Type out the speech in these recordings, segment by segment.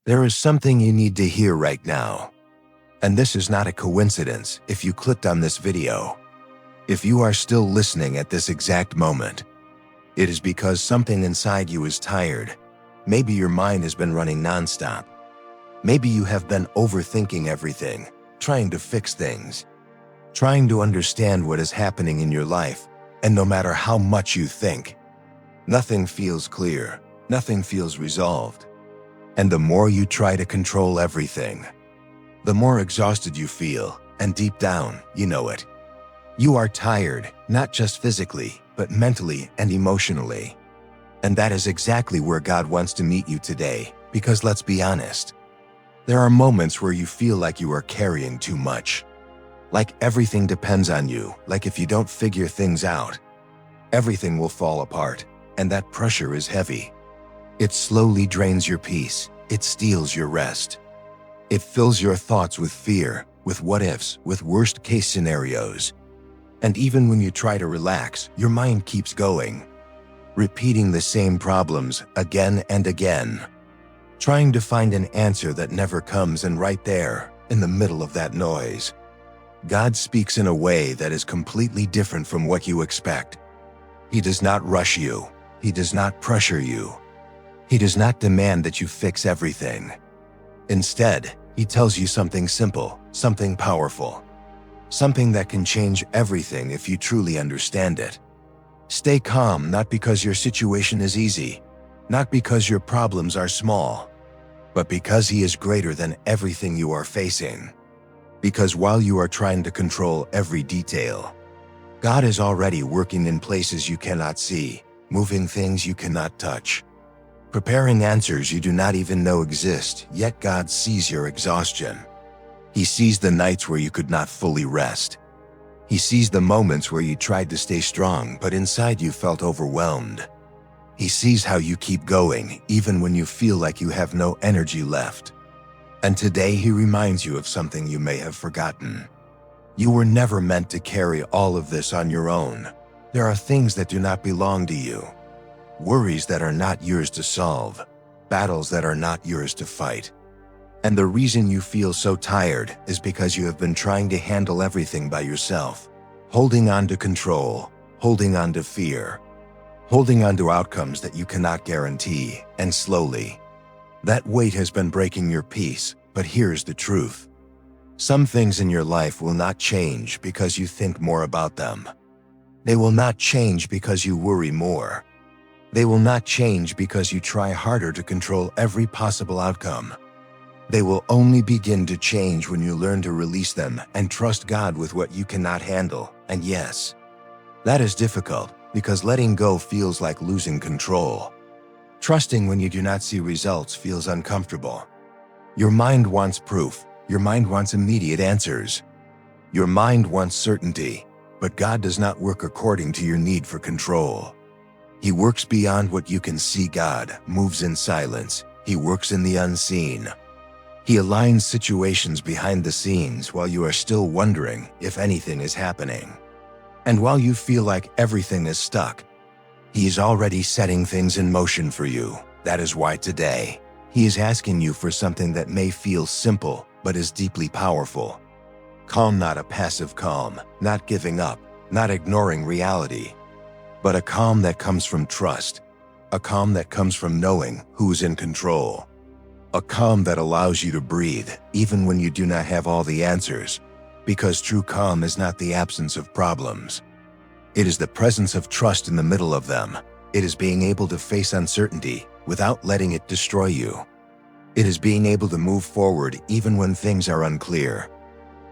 There is something you need to hear right now. And this is not a coincidence if you clicked on this video. If you are still listening at this exact moment, it is because something inside you is tired. Maybe your mind has been running nonstop. Maybe you have been overthinking everything, trying to fix things, trying to understand what is happening in your life, and no matter how much you think, nothing feels clear, nothing feels resolved. And the more you try to control everything, the more exhausted you feel, and deep down, you know it. You are tired, not just physically, but mentally and emotionally. And that is exactly where God wants to meet you today, because let's be honest, there are moments where you feel like you are carrying too much. Like everything depends on you, like if you don't figure things out, everything will fall apart, and that pressure is heavy. It slowly drains your peace, it steals your rest. It fills your thoughts with fear, with what-ifs, with worst-case scenarios. And even when you try to relax, your mind keeps going, repeating the same problems again and again, trying to find an answer that never comes. And right there, in the middle of that noise, God speaks in a way that is completely different from what you expect. He does not rush you. He does not pressure you. He does not demand that you fix everything. Instead, he tells you something simple, something powerful, something that can change everything if you truly understand it. Stay calm, not because your situation is easy, not because your problems are small, but because he is greater than everything you are facing. Because while you are trying to control every detail, God is already working in places you cannot see, moving things you cannot touch, preparing answers you do not even know exist. Yet God sees your exhaustion. He sees the nights where you could not fully rest. He sees the moments where you tried to stay strong, but inside you felt overwhelmed. He sees how you keep going, even when you feel like you have no energy left. And today he reminds you of something you may have forgotten. You were never meant to carry all of this on your own. There are things that do not belong to you. Worries that are not yours to solve. Battles that are not yours to fight. And the reason you feel so tired is because you have been trying to handle everything by yourself. Holding on to control, holding on to fear, holding on to outcomes that you cannot guarantee, and slowly, that weight has been breaking your peace. But here's the truth. Some things in your life will not change because you think more about them. They will not change because you worry more. They will not change because you try harder to control every possible outcome. They will only begin to change when you learn to release them and trust God with what you cannot handle. And yes, that is difficult because letting go feels like losing control. Trusting when you do not see results feels uncomfortable. Your mind wants proof. Your mind wants immediate answers. Your mind wants certainty, but God does not work according to your need for control. He works beyond what you can see. God moves in silence. He works in the unseen. He aligns situations behind the scenes while you are still wondering if anything is happening. And while you feel like everything is stuck, he is already setting things in motion for you. That is why today, he is asking you for something that may feel simple, but is deeply powerful. Calm, not a passive calm, not giving up, not ignoring reality, but a calm that comes from trust, a calm that comes from knowing who's in control, a calm that allows you to breathe even when you do not have all the answers, because true calm is not the absence of problems. It is the presence of trust in the middle of them. It is being able to face uncertainty without letting it destroy you. It is being able to move forward even when things are unclear.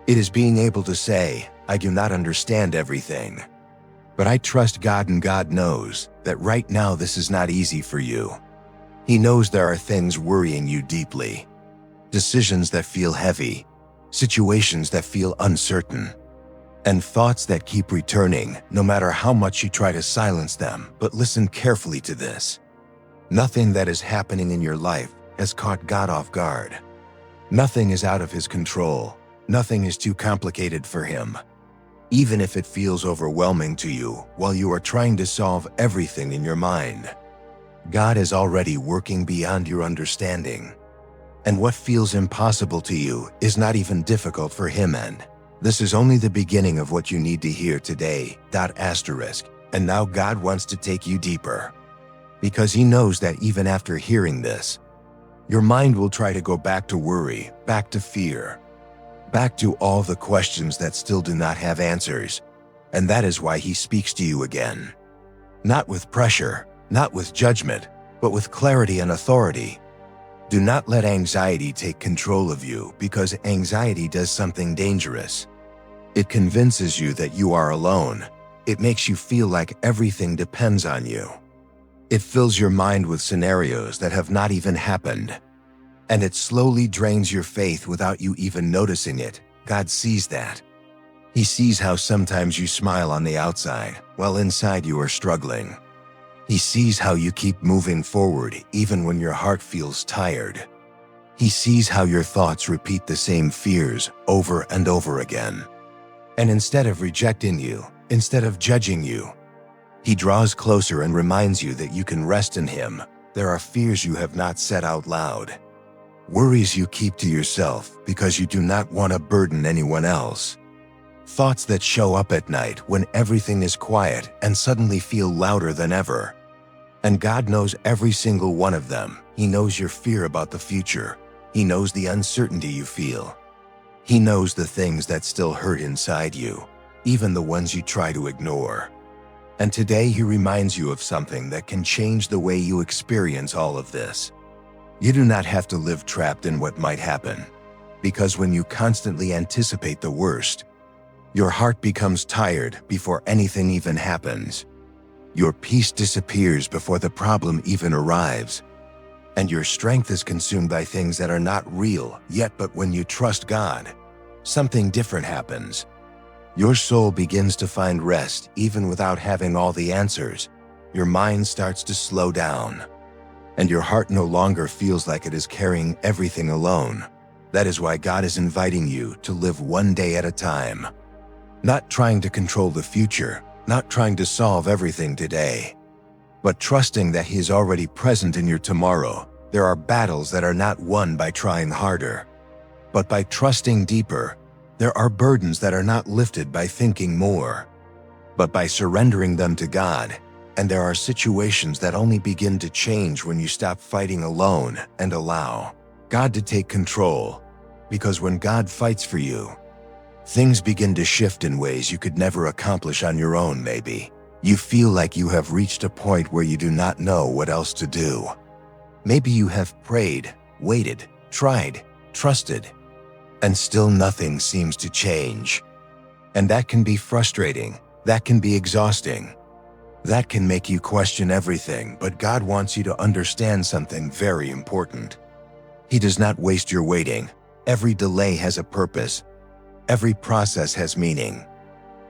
It is being able to say, I do not understand everything, but I trust God, and God knows that right now this is not easy for you. He knows there are things worrying you deeply, decisions that feel heavy, situations that feel uncertain, and thoughts that keep returning no matter how much you try to silence them. But listen carefully to this. Nothing that is happening in your life has caught God off guard. Nothing is out of his control. Nothing is too complicated for him. Even if it feels overwhelming to you while you are trying to solve everything in your mind, God is already working beyond your understanding. And what feels impossible to you is not even difficult for Him, and this is only the beginning of what you need to hear today. And now God wants to take you deeper, because He knows that even after hearing this, your mind will try to go back to worry, back to fear, back to all the questions that still do not have answers. And that is why He speaks to you again. Not with pressure, not with judgment, but with clarity and authority. Do not let anxiety take control of you, because anxiety does something dangerous. It convinces you that you are alone. It makes you feel like everything depends on you. It fills your mind with scenarios that have not even happened. And it slowly drains your faith without you even noticing it. God sees that. He sees how sometimes you smile on the outside, while inside you are struggling. He sees how you keep moving forward even when your heart feels tired. He sees how your thoughts repeat the same fears over and over again. And instead of rejecting you, instead of judging you, He draws closer and reminds you that you can rest in Him. There are fears you have not said out loud, worries you keep to yourself because you do not want to burden anyone else, thoughts that show up at night when everything is quiet and suddenly feel louder than ever. And God knows every single one of them. He knows your fear about the future. He knows the uncertainty you feel. He knows the things that still hurt inside you, even the ones you try to ignore. And today He reminds you of something that can change the way you experience all of this. You do not have to live trapped in what might happen, because when you constantly anticipate the worst, your heart becomes tired before anything even happens. Your peace disappears before the problem even arrives. And your strength is consumed by things that are not real yet. But when you trust God, something different happens. Your soul begins to find rest even without having all the answers. Your mind starts to slow down, and your heart no longer feels like it is carrying everything alone. That is why God is inviting you to live one day at a time. Not trying to control the future, not trying to solve everything today, but trusting that He is already present in your tomorrow. There are battles that are not won by trying harder, but by trusting deeper. There are burdens that are not lifted by thinking more, but by surrendering them to God. And there are situations that only begin to change when you stop fighting alone and allow God to take control. Because when God fights for you, things begin to shift in ways you could never accomplish on your own. Maybe you feel like you have reached a point where you do not know what else to do. Maybe you have prayed, waited, tried, trusted, and still nothing seems to change. And that can be frustrating. That can be exhausting. That can make you question everything. But God wants you to understand something very important. He does not waste your waiting. Every delay has a purpose. Every process has meaning.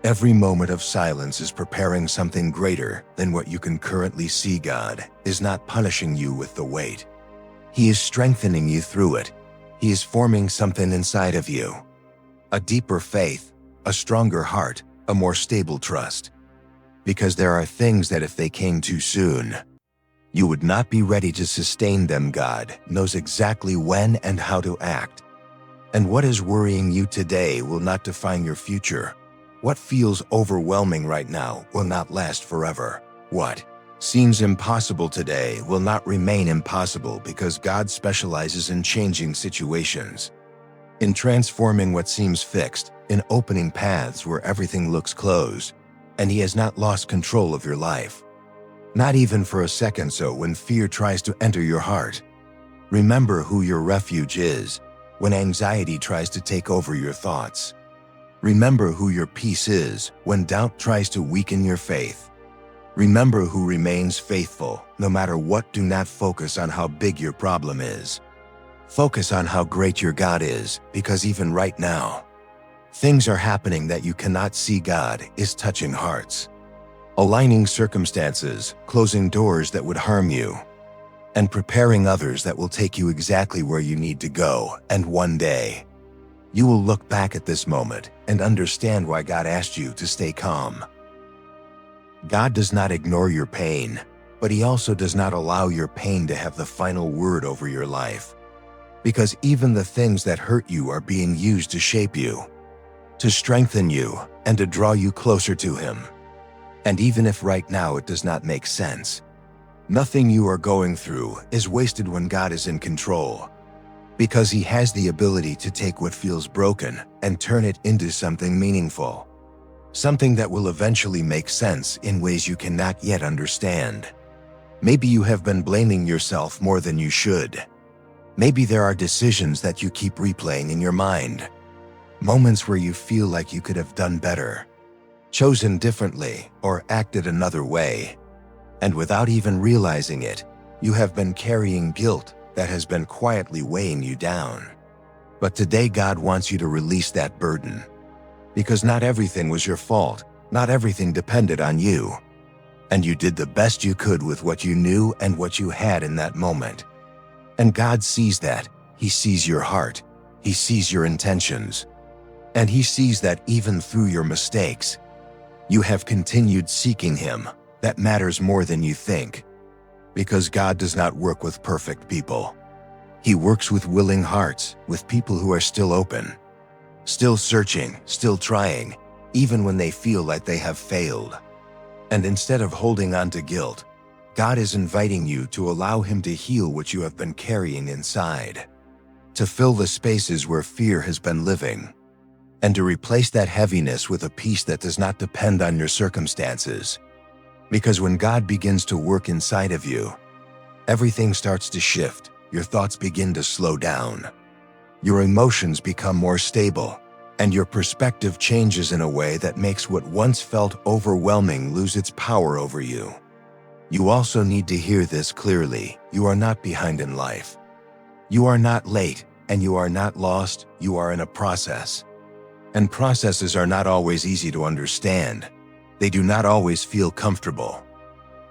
Every moment of silence is preparing something greater than what you can currently see. God is not punishing you with the wait. He is strengthening you through it. He is forming something inside of you. A deeper faith, a stronger heart, a more stable trust. Because there are things that if they came too soon, you would not be ready to sustain them. God knows exactly when and how to act. And what is worrying you today will not define your future. What feels overwhelming right now will not last forever. What seems impossible today will not remain impossible, because God specializes in changing situations, in transforming what seems fixed, in opening paths where everything looks closed. And He has not lost control of your life, not even for a second. So when fear tries to enter your heart, remember who your refuge is. When anxiety tries to take over your thoughts, remember who your peace is. When doubt tries to weaken your faith, remember who remains faithful no matter what. Do not focus on how big your problem is. Focus on how great your God is, because even right now, things are happening that you cannot see. God is touching hearts, aligning circumstances, closing doors that would harm you, and preparing others that will take you exactly where you need to go. And one day, you will look back at this moment and understand why God asked you to stay calm. God does not ignore your pain, but He also does not allow your pain to have the final word over your life. Because even the things that hurt you are being used to shape you, to strengthen you, and to draw you closer to Him. And even if right now it does not make sense, nothing you are going through is wasted when God is in control, because He has the ability to take what feels broken and turn it into something meaningful, something that will eventually make sense in ways you cannot yet understand. Maybe you have been blaming yourself more than you should. Maybe there are decisions that you keep replaying in your mind, moments where you feel like you could have done better, chosen differently, or acted another way. And without even realizing it, you have been carrying guilt that has been quietly weighing you down. But today God wants you to release that burden, because not everything was your fault, not everything depended on you. And you did the best you could with what you knew and what you had in that moment. And God sees that. He sees your heart. He sees your intentions. And He sees that even through your mistakes, you have continued seeking Him. That matters more than you think. Because God does not work with perfect people. He works with willing hearts, with people who are still open, still searching, still trying, even when they feel like they have failed. And instead of holding on to guilt, God is inviting you to allow Him to heal what you have been carrying inside, to fill the spaces where fear has been living, and to replace that heaviness with a peace that does not depend on your circumstances. Because when God begins to work inside of you, everything starts to shift, your thoughts begin to slow down, your emotions become more stable, and your perspective changes in a way that makes what once felt overwhelming lose its power over you. You also need to hear this clearly. You are not behind in life. You are not late, and you are not lost. You are in a process. And processes are not always easy to understand. They do not always feel comfortable.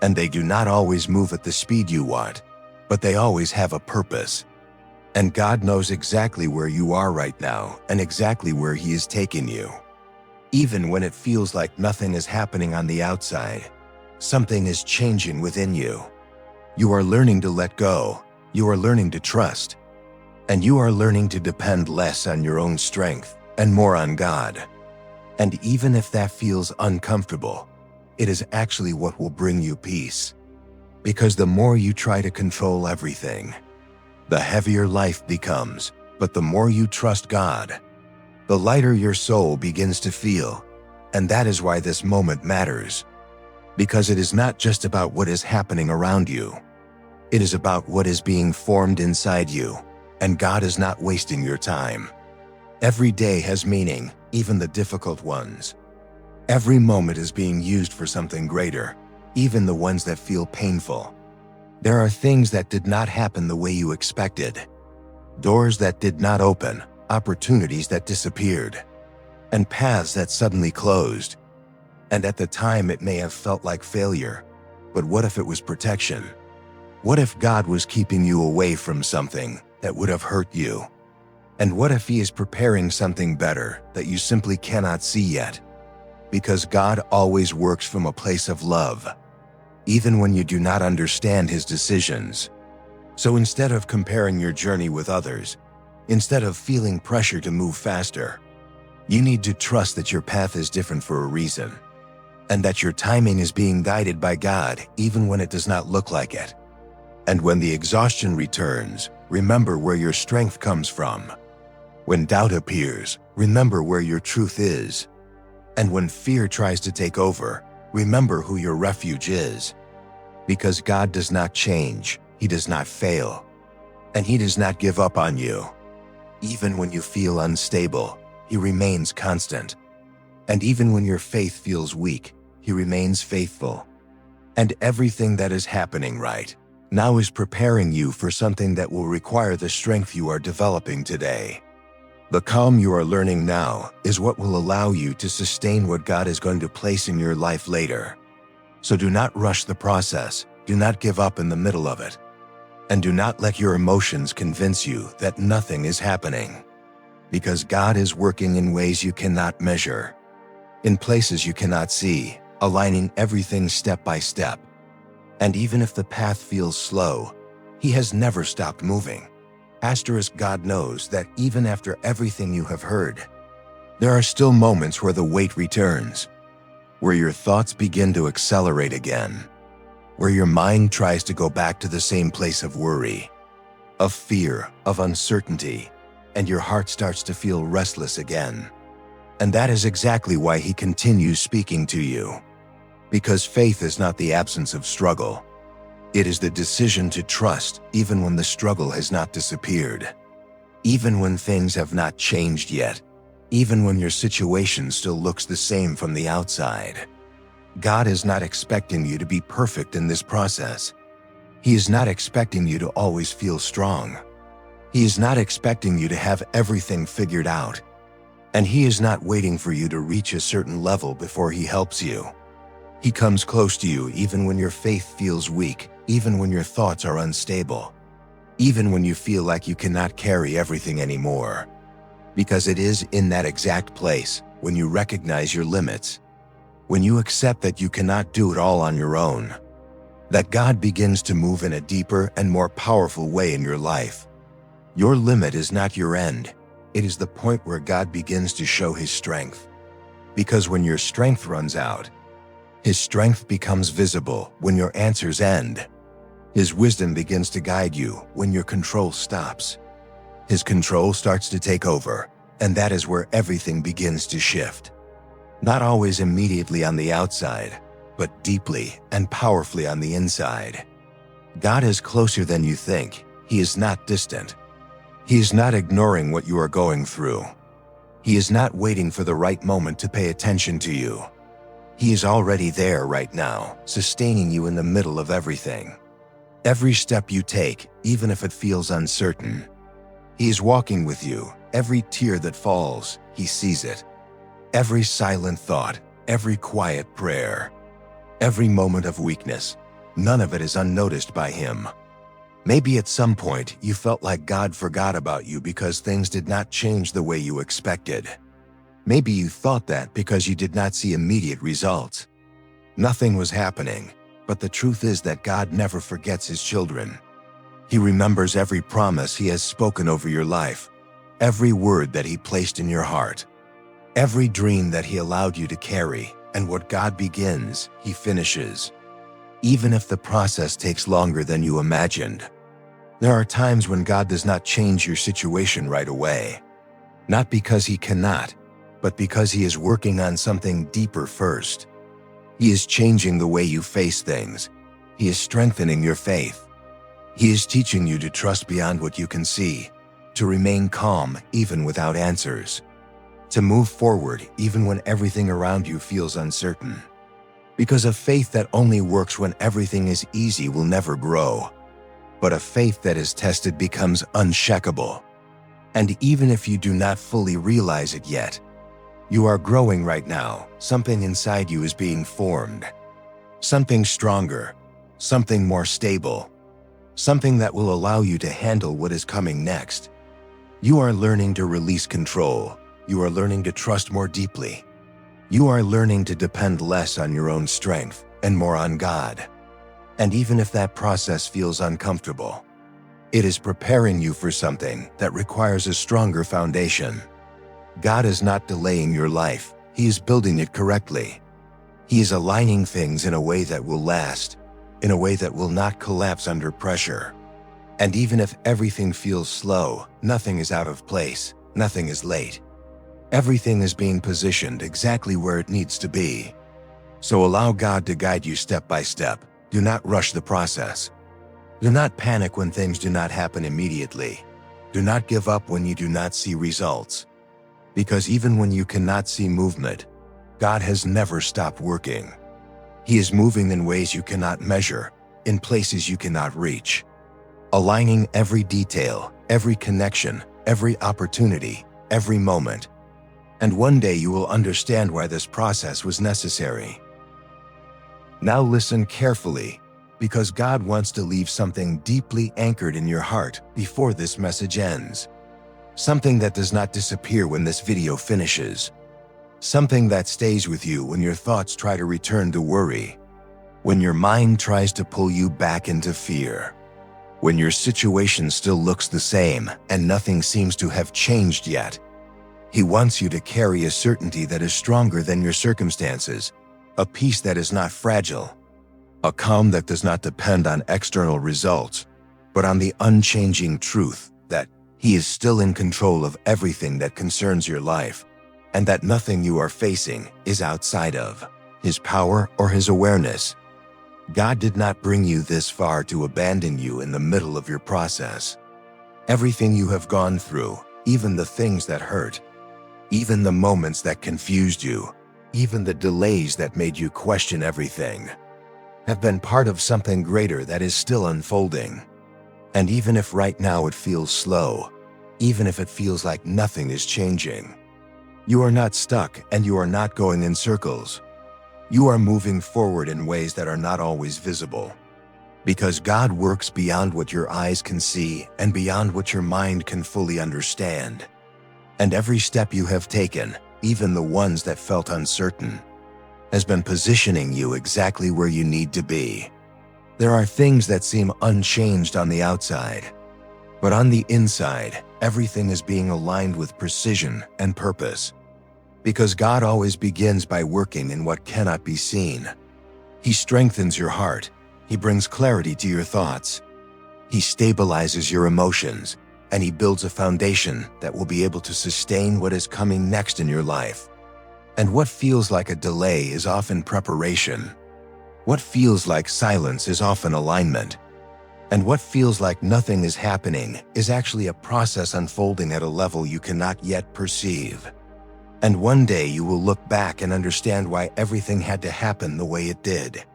And they do not always move at the speed you want, but they always have a purpose. And God knows exactly where you are right now and exactly where He is taking you. Even when it feels like nothing is happening on the outside, something is changing within you. You are learning to let go. You are learning to trust. And you are learning to depend less on your own strength and more on God. And even if that feels uncomfortable, it is actually what will bring you peace. Because the more you try to control everything, the heavier life becomes. But the more you trust God, the lighter your soul begins to feel. And that is why this moment matters. Because it is not just about what is happening around you. It is about what is being formed inside you. And God is not wasting your time. Every day has meaning, even the difficult ones. Every moment is being used for something greater, even the ones that feel painful. There are things that did not happen the way you expected. Doors that did not open, opportunities that disappeared, and paths that suddenly closed. And at the time it may have felt like failure, but what if it was protection? What if God was keeping you away from something that would have hurt you? And what if He is preparing something better that you simply cannot see yet? Because God always works from a place of love, even when you do not understand His decisions. So instead of comparing your journey with others, instead of feeling pressure to move faster, you need to trust that your path is different for a reason, and that your timing is being guided by God even when it does not look like it. And when the exhaustion returns, remember where your strength comes from. When doubt appears, remember where your truth is. And when fear tries to take over, remember who your refuge is. Because God does not change, He does not fail, and He does not give up on you. Even when you feel unstable, He remains constant. And even when your faith feels weak, He remains faithful. And everything that is happening right now is preparing you for something that will require the strength you are developing today. The calm you are learning now is what will allow you to sustain what God is going to place in your life later. So do not rush the process, do not give up in the middle of it, and do not let your emotions convince you that nothing is happening. Because God is working in ways you cannot measure, in places you cannot see, aligning everything step by step. And even if the path feels slow, He has never stopped moving. God knows that even after everything you have heard, there are still moments where the weight returns, where your thoughts begin to accelerate again, where your mind tries to go back to the same place of worry, of fear, of uncertainty, and your heart starts to feel restless again. And that is exactly why he continues speaking to you. Because faith is not the absence of struggle. It is the decision to trust even when the struggle has not disappeared. Even when things have not changed yet. Even when your situation still looks the same from the outside. God is not expecting you to be perfect in this process. He is not expecting you to always feel strong. He is not expecting you to have everything figured out. And he is not waiting for you to reach a certain level before he helps you. He comes close to you even when your faith feels weak, even when your thoughts are unstable, even when you feel like you cannot carry everything anymore. Because it is in that exact place, when you recognize your limits, when you accept that you cannot do it all on your own, that God begins to move in a deeper and more powerful way in your life. Your limit is not your end. It is the point where God begins to show his strength. Because when your strength runs out, his strength becomes visible when your answers end. His wisdom begins to guide you when your control stops. His control starts to take over, and that is where everything begins to shift. Not always immediately on the outside, but deeply and powerfully on the inside. God is closer than you think. He is not distant. He is not ignoring what you are going through. He is not waiting for the right moment to pay attention to you. He is already there right now, sustaining you in the middle of everything. Every step you take, even if it feels uncertain. He is walking with you. Every tear that falls, he sees it. Every silent thought, every quiet prayer, every moment of weakness, none of it is unnoticed by him. Maybe at some point you felt like God forgot about you because things did not change the way you expected. Maybe you thought that because you did not see immediate results. Nothing was happening, but the truth is that God never forgets his children. He remembers every promise he has spoken over your life, every word that he placed in your heart, every dream that he allowed you to carry, and what God begins, he finishes. Even if the process takes longer than you imagined. There are times when God does not change your situation right away. Not because he cannot, but because he is working on something deeper first. He is changing the way you face things. He is strengthening your faith. He is teaching you to trust beyond what you can see, to remain calm even without answers, to move forward even when everything around you feels uncertain. Because a faith that only works when everything is easy will never grow. But a faith that is tested becomes unshakable. And even if you do not fully realize it yet, you are growing right now. Something inside you is being formed. Something stronger, something more stable, something that will allow you to handle what is coming next. You are learning to release control. You are learning to trust more deeply. You are learning to depend less on your own strength and more on God. And even if that process feels uncomfortable, it is preparing you for something that requires a stronger foundation. God is not delaying your life. He is building it correctly. He is aligning things in a way that will last, in a way that will not collapse under pressure. And even if everything feels slow, nothing is out of place, nothing is late. Everything is being positioned exactly where it needs to be. So allow God to guide you step by step. Do not rush the process. Do not panic when things do not happen immediately. Do not give up when you do not see results. Because even when you cannot see movement, God has never stopped working. He is moving in ways you cannot measure, in places you cannot reach, aligning every detail, every connection, every opportunity, every moment. And one day you will understand why this process was necessary. Now listen carefully, because God wants to leave something deeply anchored in your heart before this message ends. Something that does not disappear when this video finishes. Something that stays with you when your thoughts try to return to worry. When your mind tries to pull you back into fear. When your situation still looks the same and nothing seems to have changed yet, He wants you to carry a certainty that is stronger than your circumstances, a peace that is not fragile, a calm that does not depend on external results, but on the unchanging truth that He is still in control of everything that concerns your life, and that nothing you are facing is outside of His power or His awareness. God did not bring you this far to abandon you in the middle of your process. Everything you have gone through, even the things that hurt, even the moments that confused you, even the delays that made you question everything, have been part of something greater that is still unfolding. And even if right now it feels slow, even if it feels like nothing is changing, you are not stuck and you are not going in circles. You are moving forward in ways that are not always visible. Because God works beyond what your eyes can see and beyond what your mind can fully understand. And every step you have taken, even the ones that felt uncertain, has been positioning you exactly where you need to be. There are things that seem unchanged on the outside, but on the inside, everything is being aligned with precision and purpose. Because God always begins by working in what cannot be seen. He strengthens your heart. He brings clarity to your thoughts. He stabilizes your emotions, and He builds a foundation that will be able to sustain what is coming next in your life. And what feels like a delay is often preparation. What feels like silence is often alignment. And what feels like nothing is happening is actually a process unfolding at a level you cannot yet perceive. And one day you will look back and understand why everything had to happen the way it did.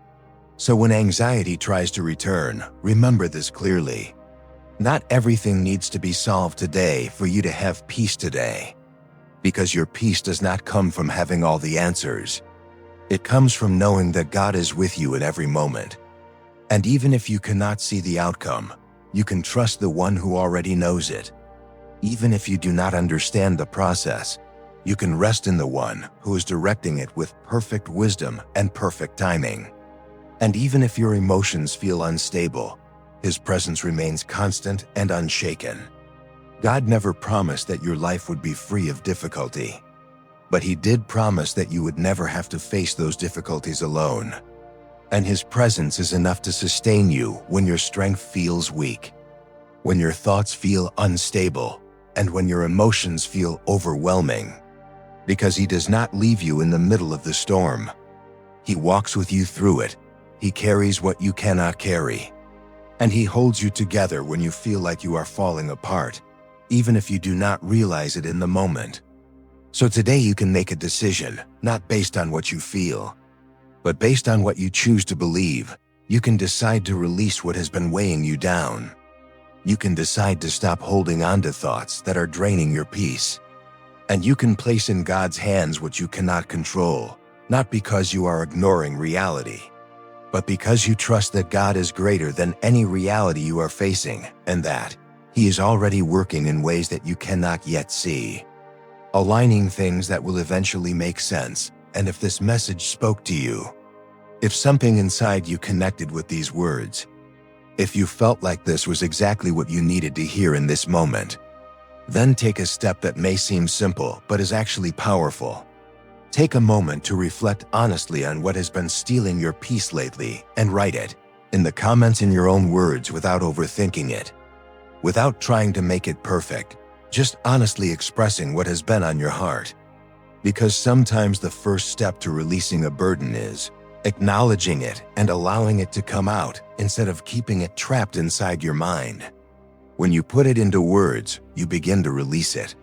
So when anxiety tries to return, remember this clearly. Not everything needs to be solved today for you to have peace today. Because your peace does not come from having all the answers. It comes from knowing that God is with you in every moment. And even if you cannot see the outcome, you can trust the one who already knows it. Even if you do not understand the process, you can rest in the one who is directing it with perfect wisdom and perfect timing. And even if your emotions feel unstable, His presence remains constant and unshaken. God never promised that your life would be free of difficulty, but He did promise that you would never have to face those difficulties alone. And His presence is enough to sustain you when your strength feels weak, when your thoughts feel unstable, and when your emotions feel overwhelming. Because He does not leave you in the middle of the storm. He walks with you through it. He carries what you cannot carry. And He holds you together when you feel like you are falling apart, even if you do not realize it in the moment. So today you can make a decision, not based on what you feel, but based on what you choose to believe. You can decide to release what has been weighing you down. You can decide to stop holding on to thoughts that are draining your peace. And you can place in God's hands what you cannot control, not because you are ignoring reality, but because you trust that God is greater than any reality you are facing, and that He is already working in ways that you cannot yet see, aligning things that will eventually make sense. And if this message spoke to you, if something inside you connected with these words, if you felt like this was exactly what you needed to hear in this moment, then take a step that may seem simple but is actually powerful. Take a moment to reflect honestly on what has been stealing your peace lately and write it in the comments in your own words without overthinking it, without trying to make it perfect, just honestly expressing what has been on your heart. Because sometimes the first step to releasing a burden is acknowledging it and allowing it to come out instead of keeping it trapped inside your mind. When you put it into words, you begin to release it.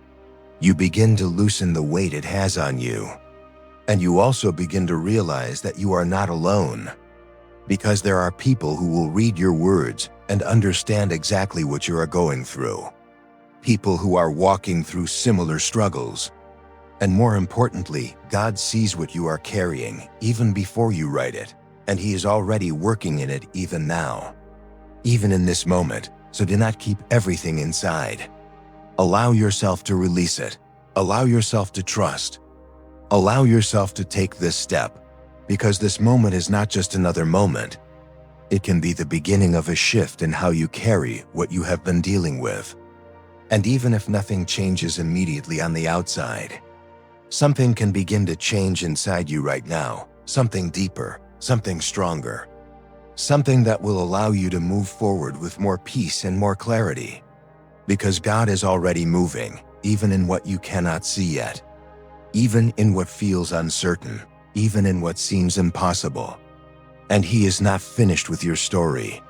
You begin to loosen the weight it has on you. And you also begin to realize that you are not alone. Because there are people who will read your words and understand exactly what you are going through. People who are walking through similar struggles. And more importantly, God sees what you are carrying even before you write it, and He is already working in it even now. Even in this moment, so do not keep everything inside. Allow yourself to release it. Allow yourself to trust. Allow yourself to take this step, because this moment is not just another moment. It can be the beginning of a shift in how you carry what you have been dealing with. And even if nothing changes immediately on the outside, something can begin to change inside you right now. Something deeper, something stronger, something that will allow you to move forward with more peace and more clarity. Because God is already moving, even in what you cannot see yet, even in what feels uncertain, even in what seems impossible. And He is not finished with your story.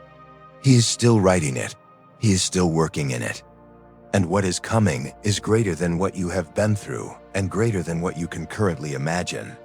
He is still writing it. He is still working in it. And what is coming is greater than what you have been through and greater than what you can currently imagine.